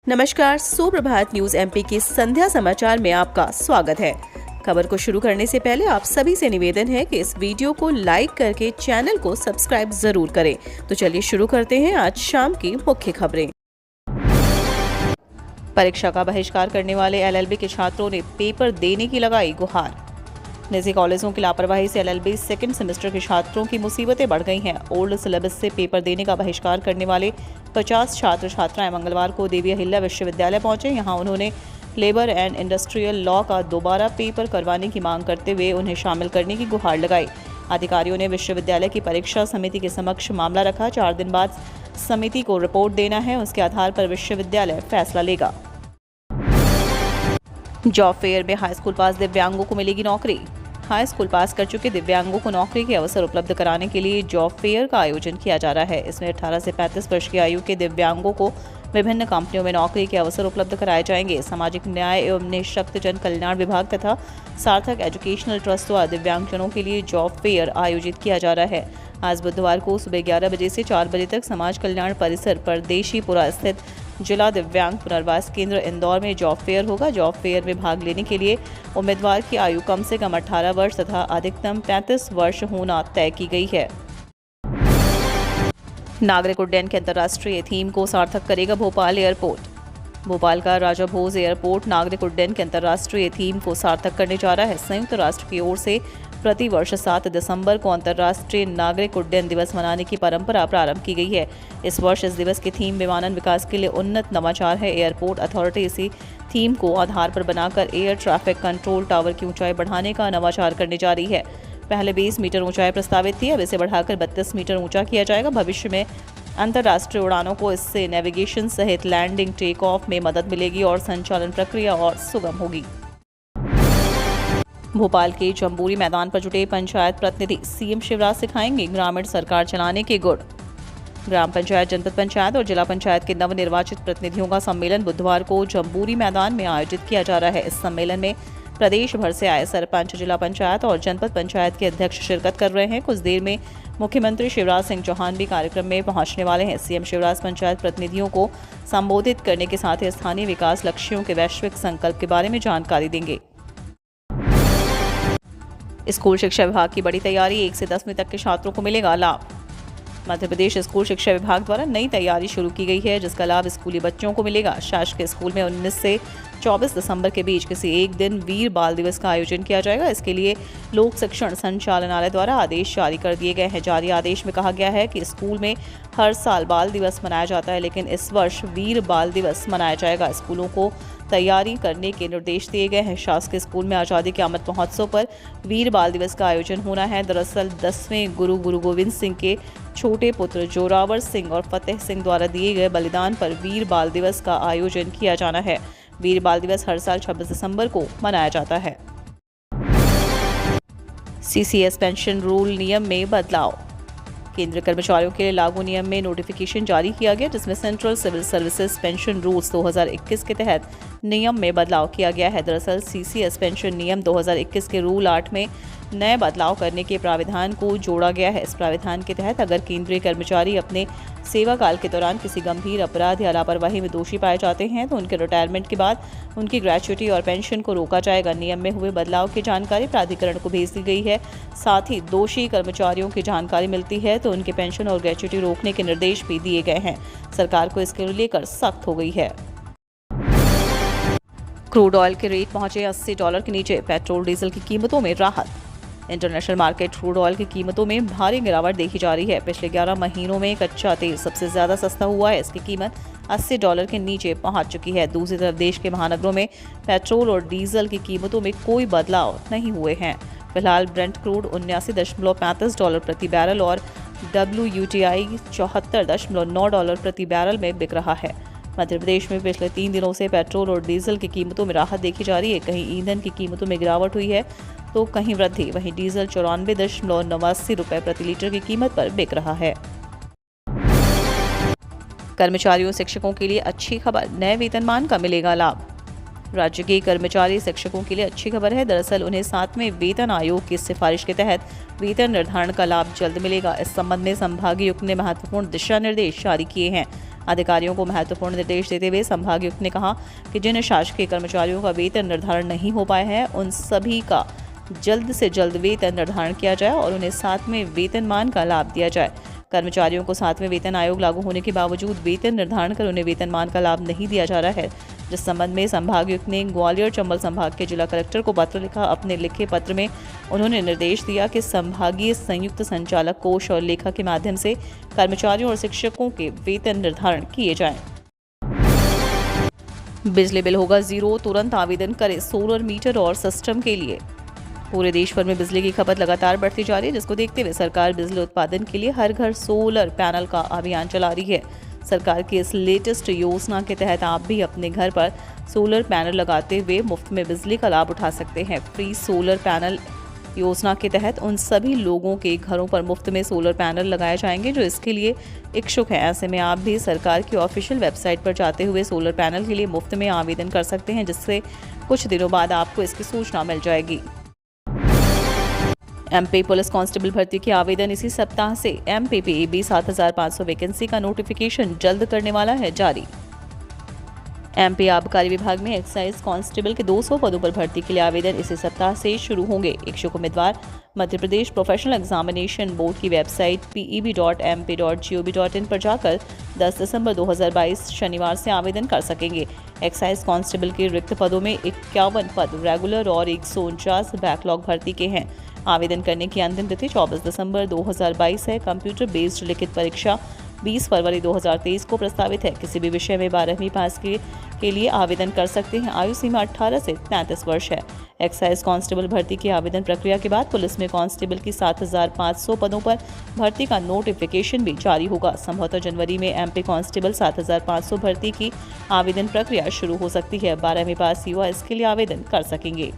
नमस्कार, सुप्रभात news MP के संध्या समाचार में आपका स्वागत है। खबर को शुरू करने से पहले आप सभी से निवेदन है कि इस वीडियो को लाइक करके चैनल को सब्सक्राइब जरूर करें। तो चलिए शुरू करते हैं आज शाम की मुख्य खबरें। परीक्षा का बहिष्कार करने वाले एलएलबी के छात्रों ने पेपर देने की लगाई गुहार। निजी कॉलेजों की लापरवाही से एलएलबी सेकंड सेमेस्टर के छात्रों की मुसीबतें बढ़ गई हैं। ओल्ड सिलेबस से पेपर देने का बहिष्कार करने वाले 50 छात्र छात्राएं मंगलवार को देवी अहिल्या विश्वविद्यालय पहुंचे। यहां उन्होंने लेबर एंड इंडस्ट्रियल लॉ का दोबारा पेपर करवाने की मांग करते हुए उन्हें शामिल करने की गुहार लगाई। अधिकारियों ने विश्वविद्यालय की परीक्षा समिति के समक्ष मामला रखा। 4 दिन बाद समिति को रिपोर्ट देना है, उसके आधार पर विश्वविद्यालय फैसला लेगा। जॉब फेयर में हाई स्कूल पास दिव्यांगों को मिलेगी नौकरी। हाई स्कूल पास कर चुके दिव्यांगों को नौकरी के अवसर उपलब्ध कराने के लिए जॉब फेयर का आयोजन किया जा रहा है। इसमें 18 से 35 वर्ष की आयु के दिव्यांगों को विभिन्न कंपनियों में नौकरी के अवसर उपलब्ध कराए जाएंगे। सामाजिक न्याय एवं निःशक्तजन कल्याण विभाग तथा सार्थक एजुकेशनल ट्रस्ट द्वारा दिव्यांगजनों के लिए जॉब फेयर आयोजित किया जा रहा है। आज बुधवार को सुबह 11 बजे से 4 बजे तक समाज कल्याण परिसर परदेशीपुरा स्थित जिला दिव्यांग पुनर्वास केंद्र इंदौर में जॉब फेयर होगा। जॉब फेयर में भाग लेने के लिए उम्मीदवार की आयु कम से कम 18 वर्ष तथा अधिकतम 35 वर्ष होना तय की गई है। नागरिक उड्डयन के अंतर्राष्ट्रीय थीम को सार्थक करेगा भोपाल एयरपोर्ट। भोपाल का राजा भोज एयरपोर्ट नागरिक उड्डयन के अंतर्राष्ट्रीय थीम को सार्थक करने जा रहा है। संयुक्त राष्ट्र की ओर से प्रति वर्ष 7 दिसंबर को अंतर्राष्ट्रीय नागरिक उड्डयन दिवस मनाने की परंपरा प्रारंभ की गई है। इस वर्ष इस दिवस की थीम विमानन विकास के लिए उन्नत नवाचार है। एयरपोर्ट अथॉरिटी इसी थीम को आधार पर बनाकर एयर ट्रैफिक कंट्रोल टावर की ऊंचाई बढ़ाने का नवाचार करने जा रही है। पहले 20 मीटर ऊंचाई प्रस्तावित थी, अब इसे बढ़ाकर 32 मीटर ऊंचा किया जाएगा। भविष्य में अंतर्राष्ट्रीय उड़ानों को इससे नेविगेशन सहित लैंडिंग टेक ऑफ में मदद मिलेगी और संचालन प्रक्रिया और सुगम होगी। भोपाल के जम्बूरी मैदान पर जुटे पंचायत प्रतिनिधि सीएम शिवराज सिखाएंगे ग्रामीण सरकार चलाने के गुण। ग्राम पंचायत, जनपद पंचायत और जिला पंचायत के नवनिर्वाचित प्रतिनिधियों का सम्मेलन बुधवार को जम्बूरी मैदान में आयोजित किया जा रहा है। इस सम्मेलन में प्रदेश भर से आए सरपंच, जिला पंचायत और जनपद पंचायत के अध्यक्ष शिरकत कर रहे हैं। कुछ देर में मुख्यमंत्री शिवराज सिंह चौहान भी कार्यक्रम में पहुंचने वाले हैं। सीएम शिवराज पंचायत प्रतिनिधियों को संबोधित करने के साथ ही स्थानीय विकास लक्ष्यों के वैश्विक संकल्प के बारे में जानकारी देंगे। स्कूल शिक्षा विभाग की बड़ी तैयारी, 1 से 10वीं तक के छात्रों को मिलेगा लाभ। मध्य प्रदेश स्कूल शिक्षा विभाग द्वारा नई तैयारी शुरू की गई है, जिसका लाभ स्कूली बच्चों को मिलेगा। शासकीय स्कूल में 19 से 24 दिसंबर के बीच किसी एक दिन वीर बाल दिवस का आयोजन किया जाएगा। इसके लिए लोक शिक्षण संचालनालय द्वारा आदेश जारी कर दिए गए हैं। जारी आदेश में कहा गया है कि स्कूल में हर साल बाल दिवस मनाया जाता है, लेकिन इस वर्ष वीर बाल दिवस मनाया जाएगा। स्कूलों को तैयारी करने के निर्देश दिए गए हैं। शासकीय स्कूल में आज़ादी के अमृत महोत्सव पर वीर बाल दिवस का आयोजन होना है। दरअसल 10वें गुरु गोविंद सिंह के छोटे पुत्र जोरावर सिंह और फतेह सिंह द्वारा दिए गए बलिदान पर वीर बाल दिवस का आयोजन किया जाना है। वीर बाल दिवस हर साल 26 दिसंबर को मनाया जाता है। सीसीएस पेंशन रूल नियम में बदलाव। केंद्रीय कर्मचारियों के लिए लागू नियम में नोटिफिकेशन जारी किया गया, जिसमें central civil services pension rules 2021 के तहत नियम में बदलाव किया गया है। दरअसल सीसीएस पेंशन नियम 2021 के रूल 8 में नए बदलाव करने के प्राविधान को जोड़ा गया है। इस प्राविधान के तहत अगर केंद्रीय कर्मचारी अपने सेवा काल के दौरान किसी गंभीर अपराध या लापरवाही में दोषी पाए जाते हैं तो उनके रिटायरमेंट के बाद उनकी ग्रेच्युटी और पेंशन को रोका जाएगा। नियम में हुए बदलाव की जानकारी प्राधिकरण को भेज दी गई है। साथ ही दोषी कर्मचारियों की जानकारी मिलती है तो उनके पेंशन और ग्रेच्युटी रोकने के निर्देश भी दिए गए हैं। सरकार को इसके लेकर सख्त हो गई है। क्रूड ऑयल के रेट पहुंचे $80 के नीचे, पेट्रोल डीजल की कीमतों में राहत। इंटरनेशनल मार्केट क्रूड ऑयल की कीमतों में भारी गिरावट देखी जा रही है। पिछले 11 महीनों में कच्चा तेल सबसे ज्यादा सस्ता हुआ है। इसकी कीमत $80 के नीचे पहुंच चुकी है। दूसरी तरफ देश के महानगरों में पेट्रोल और डीजल की कीमतों में कोई बदलाव नहीं हुए हैं। फिलहाल ब्रेंट क्रूड $79.35 प्रति बैरल और WTI $74.9 प्रति बैरल में बिक रहा है। मध्य प्रदेश में पिछले 3 दिनों से पेट्रोल और डीजल की कीमतों में राहत देखी जा रही है। कहीं ईंधन की कीमतों में गिरावट हुई है तो कहीं वृद्धि। वहीं डीजल ₹94.89 प्रति लीटर की कीमत पर बिक रहा है। कर्मचारियों शिक्षकों के लिए अच्छी खबर, नए वेतनमान का मिलेगा लाभ। राज्य के कर्मचारी शिक्षकों के लिए अच्छी खबर है। दरअसल उन्हें 7वें वेतन आयोग की सिफारिश के तहत वेतन निर्धारण का लाभ जल्द मिलेगा। इस संबंध में संभागीय आयुक्त ने महत्वपूर्ण दिशा निर्देश जारी किए हैं। अधिकारियों को महत्वपूर्ण निर्देश देते हुए संभागायुक्त ने कहा कि जिन शासकीय कर्मचारियों का वेतन निर्धारण नहीं हो पाया है उन सभी का जल्द से जल्द वेतन निर्धारण किया जाए और उन्हें 7वें वेतनमान का लाभ दिया जाए। कर्मचारियों को 7वें वेतन आयोग लागू होने के बावजूद वेतन निर्धारण कर उन्हें वेतनमान का लाभ नहीं दिया जा रहा है, जिस संबंध में संभागायुक्त ने ग्वालियर चंबल संभाग के जिला कलेक्टर को पत्र लिखा। अपने लिखे पत्र में उन्होंने निर्देश दिया कि संभागीय संयुक्त संचालक कोष और लेखा के माध्यम से कर्मचारियों और शिक्षकों के वेतन निर्धारण किए जाएं। बिजली बिल होगा जीरो, तुरंत आवेदन करें सोलर मीटर और सिस्टम के लिए। पूरे देश भर में बिजली की खपत लगातार बढ़ती जा रही है, जिसको देखते हुए सरकार बिजली उत्पादन के लिए हर घर सोलर पैनल का अभियान चला रही है। सरकार की इस लेटेस्ट योजना के तहत आप भी अपने घर पर सोलर पैनल लगाते हुए मुफ्त में बिजली का लाभ उठा सकते हैं। फ्री सोलर पैनल योजना के तहत उन सभी लोगों के घरों पर मुफ्त में सोलर पैनल लगाए जाएंगे जो इसके लिए इच्छुक हैं। ऐसे में आप भी सरकार की ऑफिशियल वेबसाइट पर जाते हुए सोलर पैनल के लिए मुफ्त में आवेदन कर सकते हैं, जिससे कुछ दिनों बाद आपको इसकी सूचना मिल जाएगी। एमपी पुलिस कांस्टेबल भर्ती के आवेदन इसी सप्ताह से MPPAB 7500 वैकेंसी का नोटिफिकेशन जल्द करने वाला है जारी। MP आबकारी विभाग में एक्साइज कांस्टेबल के 200 पदों पर भर्ती के लिए आवेदन इसी सप्ताह से शुरू होंगे। इच्छुक उम्मीदवार Madhya Pradesh professional examination board की वेबसाइट peb.mp.gov.in पर जाकर 10 दिसंबर 2022 शनिवार से आवेदन कर सकेंगे। एक्साइज कांस्टेबल के रिक्त पदों में 51 पद रेगुलर और 149 बैकलॉग भर्ती के हैं। आवेदन करने की अंतिम तिथि 24 दिसंबर 2022 है। कंप्यूटर बेस्ड लिखित परीक्षा 20 फरवरी 2023 को प्रस्तावित है। किसी भी विषय में 12वीं पास के लिए आवेदन कर सकते हैं। आयु सीमा 18 से 33 वर्ष है। एक्साइज कांस्टेबल भर्ती की आवेदन प्रक्रिया के बाद पुलिस में कांस्टेबल की 7500 पदों पर भर्ती का नोटिफिकेशन भी जारी होगा। संभवतः जनवरी में MP कांस्टेबल 7500 भर्ती की आवेदन प्रक्रिया शुरू हो सकती है। 12वीं पास युवा इसके लिए आवेदन कर सकेंगे।